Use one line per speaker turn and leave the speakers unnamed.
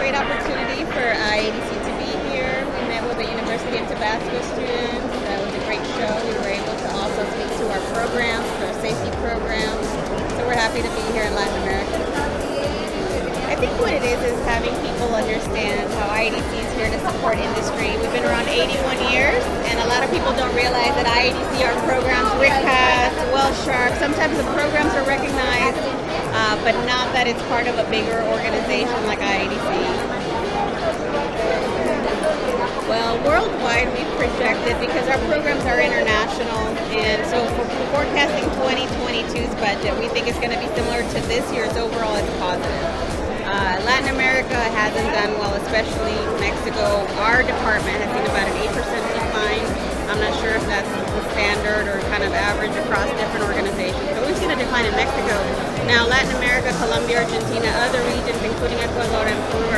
great opportunity for IADC to be here. We met with the University of Tabasco students. That was a great show. We were able to also speak to our programs, our safety programs. So we're happy to be here in Latin America. I think what it is having people understand how IADC is here to support industry. We've been around 81 years, and a lot of people don't realize that IADC, our programs, WICAS, Well Sharp, sometimes the programs are recognized, but not that it's part of a bigger organization like IADC. Well, worldwide we've projected because our programs are international, and so for forecasting 2022's budget, we think it's going to be similar to this year's. Overall, it's positive. Latin America hasn't done well, especially Mexico. Our department has seen about an 8% decline. I'm not sure if that's the standard or kind of average across different organizations, but we've seen a decline in Mexico. Now, Latin America, Colombia, Argentina, other regions, including Ecuador and Peru,